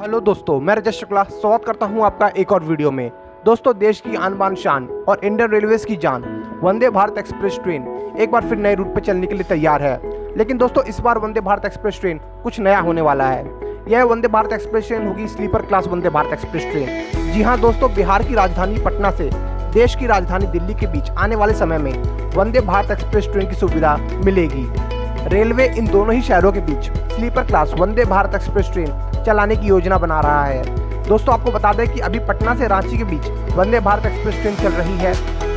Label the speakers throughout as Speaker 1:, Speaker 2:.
Speaker 1: Hello दोस्तों, मैं रजत शुक्ला स्वागत करता हूं आपका एक और वीडियो में। दोस्तों, देश की आन बान शान और इंडियन रेलवेज की जान वंदे भारत एक्सप्रेस ट्रेन एक बार फिर नए रूट पर चलने के लिए तैयार है। लेकिन दोस्तों, इस बार वंदे भारत एक्सप्रेस ट्रेन कुछ नया होने वाला है। यह वंदे भारत एक्सप्रेस ट्रेन होगी sleeper class Vande Bharat express train. जी हाँ दोस्तों, बिहार की राजधानी पटना से देश की राजधानी दिल्ली के बीच आने वाले समय में वंदे भारत एक्सप्रेस ट्रेन की सुविधा मिलेगी। रेलवे इन दोनों ही शहरों के बीच sleeper class Vande Bharat express train चलाने की योजना बना रहा है। दोस्तों, आपको बता दें कि अभी पटना से रांची के बीच वंदे भारत एक्सप्रेस ट्रेन चल रही है।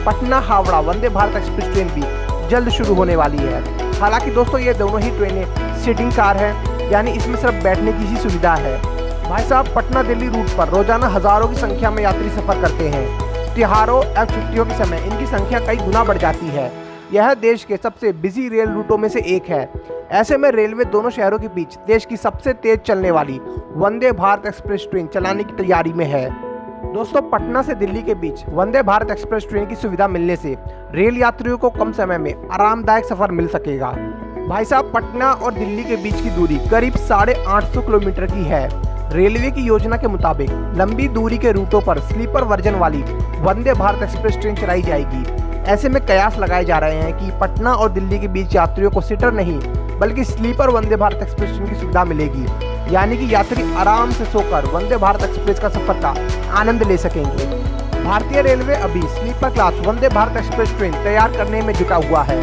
Speaker 1: पटना हावड़ा वंदे भारत एक्सप्रेस ट्रेन भी जल्द शुरू होने वाली है। हालांकि दोस्तों, ये दोनों ही ट्रेनें सीटिंग कार है, यानी इसमें सिर्फ बैठने की ही सुविधा है। भाई साहब, पटना दिल्ली रूट पर रोजाना हजारों की संख्या में यात्री सफर करते हैं। त्योहारों और छुट्टियों के समय इनकी संख्या कई गुना बढ़ जाती है। यह देश के सबसे बिजी रेल रूटों में से एक है। ऐसे में रेलवे दोनों शहरों के बीच देश की सबसे तेज चलने वाली वंदे भारत एक्सप्रेस ट्रेन चलाने की तैयारी में है। दोस्तों, पटना से दिल्ली के बीच वंदे भारत एक्सप्रेस ट्रेन की सुविधा मिलने से रेल यात्रियों को कम समय में आरामदायक सफर मिल सकेगा। भाई साहब, पटना और दिल्ली के बीच की दूरी करीब 850 किलोमीटर की है। रेलवे की योजना के मुताबिक लंबी दूरी के रूटों पर स्लीपर वर्जन वाली वंदे भारत एक्सप्रेस ट्रेन चलाई जाएगी। ऐसे में कयास लगाए जा रहे हैं कि पटना और दिल्ली के बीच यात्रियों को सीटर नहीं बल्कि स्लीपर वंदे भारत एक्सप्रेस ट्रेन की सुविधा मिलेगी, यानी कि यात्री आराम से सोकर वंदे भारत एक्सप्रेस का सफर का आनंद ले सकेंगे। भारतीय रेलवे अभी sleeper class Vande Bharat express train तैयार करने में जुटा हुआ है।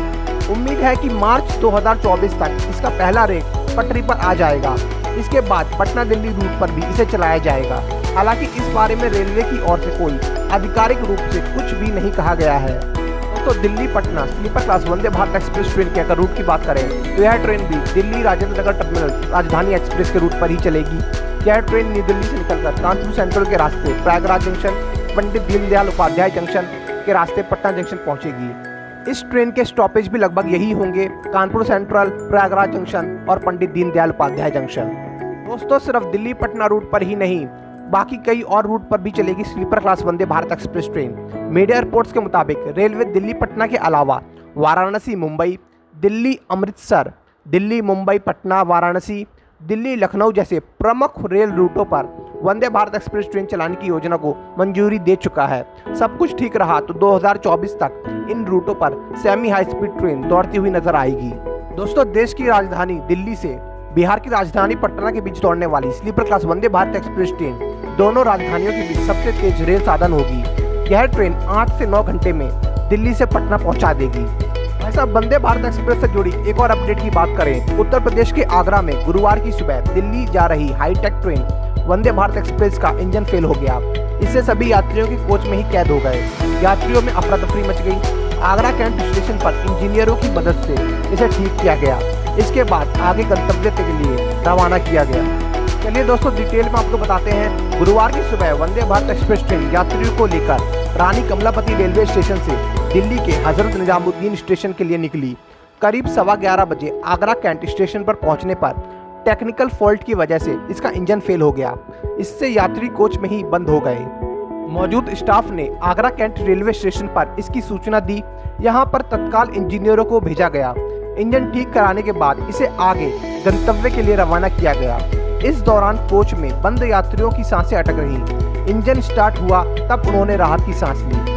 Speaker 1: उम्मीद है कि मार्च 2024 तक इसका पहला रेक पटरी पर आ जाएगा। इसके बाद पटना दिल्ली रूट पर भी इसे चलाया जाएगा। हालांकि इस बारे में रेलवे की ओर से कोई आधिकारिक रूप से कुछ भी नहीं कहा गया है। तो Delhi Patna sleeper class Vande Bharat express train के अगर रूट की बात करें तो यह ट्रेन भी दिल्ली राजेंद्र नगर टर्मिनल राजधानी एक्सप्रेस के रूट पर ही चलेगी। यह ट्रेन न्यू दिल्ली से निकलकर कानपुर सेंट्रल के रास्ते प्रयागराज जंक्शन, पंडित दीनदयाल उपाध्याय जंक्शन के रास्ते पटना जंक्शन पहुंचेगी। इस ट्रेन के स्टॉपेज भी लगभग यही होंगे, कानपुर सेंट्रल, प्रयागराज जंक्शन और पंडित दीनदयाल उपाध्याय जंक्शन। दोस्तों, सिर्फ दिल्ली पटना रूट पर ही नहीं, बाकी कई और रूट पर भी चलेगी sleeper class Vande Bharat express train. Media reports के मुताबिक रेलवे दिल्ली पटना के अलावा वाराणसी मुंबई, दिल्ली अमृतसर, दिल्ली मुंबई पटना वाराणसी, दिल्ली लखनऊ जैसे प्रमुख रेल रूटों पर वंदे भारत एक्सप्रेस ट्रेन चलाने की योजना को मंजूरी दे चुका है। सब कुछ ठीक रहा तो 2024 तक इन रूटों पर सेमी हाई स्पीड ट्रेन दौड़ती हुई नजर आएगी। दोस्तों, देश की राजधानी दिल्ली से बिहार की राजधानी पटना के बीच दौड़ने वाली sleeper class Vande Bharat express train दोनों राजधानियों के बीच सबसे तेज रेल साधन होगी। यह ट्रेन 8 से 9 घंटे में दिल्ली से पटना पहुंचा देगी। ऐसा वंदे भारत एक्सप्रेस से जुड़ी एक और अपडेट की बात करें, उत्तर प्रदेश के आगरा में गुरुवार की सुबह दिल्ली जा रही हाईटेक ट्रेन वंदे भारत एक्सप्रेस का इंजन फेल हो गया। इससे सभी यात्रियों की कोच में ही कैद हो गए। यात्रियों में अफरा तफरी मच गई। आगरा कैंट स्टेशन पर इंजीनियरों की मदद से इसे ठीक किया गया। इसके बाद आगे गंतव्य के लिए रवाना किया गया। चलिए दोस्तों, डिटेल में आपको बताते हैं। गुरुवार की सुबह वंदे भारत एक्सप्रेस ट्रेन यात्रियों को लेकर रानी कमलापति रेलवे स्टेशन से दिल्ली के हजरत निजामुद्दीन स्टेशन के लिए निकली। करीब 11:15 बजे आगरा कैंट स्टेशन पर पहुंचने पर टेक्निकल फॉल्ट की वजह से इसका इंजन फेल हो गया। इससे यात्री कोच में ही बंद हो गए। मौजूद स्टाफ ने आगरा कैंट रेलवे स्टेशन पर इसकी सूचना दी। यहां पर तत्काल इंजीनियरों को भेजा गया। इंजन ठीक कराने के बाद इसे आगे गंतव्य के लिए रवाना किया गया। इस दौरान कोच में बंद यात्रियों की सांसें अटक रहीं। इंजन स्टार्ट हुआ तब उन्होंने राहत की सांस ली।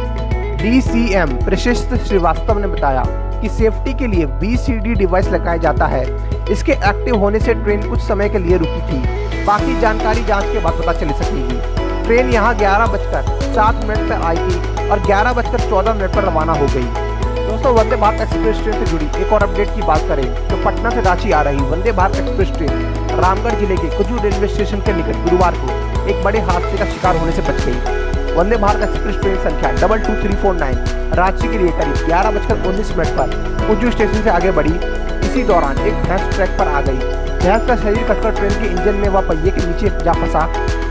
Speaker 1: DCM प्रशिष्ट श्रीवास्तव ने बताया कि सेफ्टी के लिए BCD डिवाइस लगाया जाता है। इसके एक्टिव होने से ट्रेन कुछ समय के लिए रुकी थी। बाकी जानकारी जांच के बाद पता चल सकेगी। ट्रेन यहाँ 11:07 पर आई थी और 11:14 पर रवाना हो गई। दोस्तों, वंदे भारत एक्सप्रेस ट्रेन से जुड़ी एक और अपडेट की बात करें तो पटना से रांची आ रही वंदे भारत एक्सप्रेस ट्रेन रामगढ़ जिले के कुजू रेलवे स्टेशन के निकट गुरुवार को एक बड़े हादसे का शिकार होने से बच गई। वंदे भारत एक्सप्रेस ट्रेन संख्या 22349 रांची के लिए करीब 11:19 पर कुजू स्टेशन से आगे बढ़ी। इसी दौरान एक भैंस ट्रैक पर आ गई। भैंस का शरीर कटकर ट्रेन के इंजन में व पहिए के नीचे जा फंसा।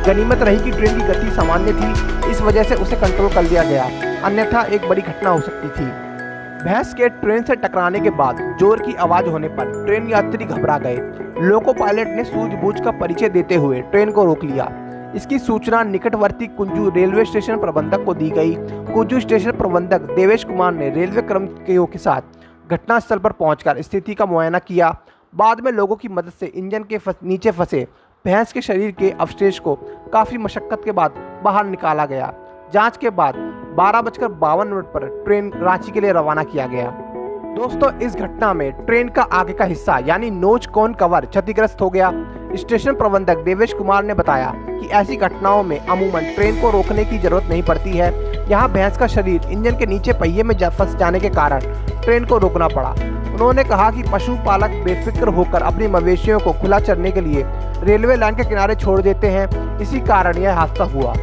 Speaker 1: गनीमत रही कि ट्रेन की गति सामान्य थी, इस वजह से उसे कंट्रोल कर लिया गया, अन्यथा एक बड़ी घटना हो सकती थी। भैंस के ट्रेन से टकराने के बाद जोर की आवाज होने पर ट्रेन यात्री घबरा गए। लोको पायलट ने सूझबूझ का परिचय देते हुए ट्रेन को रोक लिया। इसकी सूचना निकटवर्ती कुंजू रेलवे स्टेशन प्रबंधक को दी गई। कुंजू स्टेशन प्रबंधक देवेश कुमार ने रेलवे कर्मचारियों के साथ घटनास्थल पर पहुंचकर स्थिति का मुआयना किया। बाद में लोगों की मदद से इंजन के नीचे फंसे भैंस के शरीर के अवशेष को काफ़ी मशक्कत के बाद बाहर निकाला गया। जांच के बाद 12:52 पर ट्रेन रांची के लिए रवाना किया गया। दोस्तों, इस घटना में ट्रेन का आगे का हिस्सा यानी नोज कोन कवर क्षतिग्रस्त हो गया। स्टेशन प्रबंधक देवेश कुमार ने बताया कि ऐसी घटनाओं में अमूमन ट्रेन को रोकने की जरूरत नहीं पड़ती है। यहाँ भैंस का शरीर इंजन के नीचे पहिए में फंस जाने के कारण ट्रेन को रोकना पड़ा। उन्होंने कहा कि पशुपालक बेफिक्र होकर अपनी मवेशियों को खुला चरने के लिए रेलवे लाइन के किनारे छोड़ देते हैं, इसी कारण यह हादसा हुआ।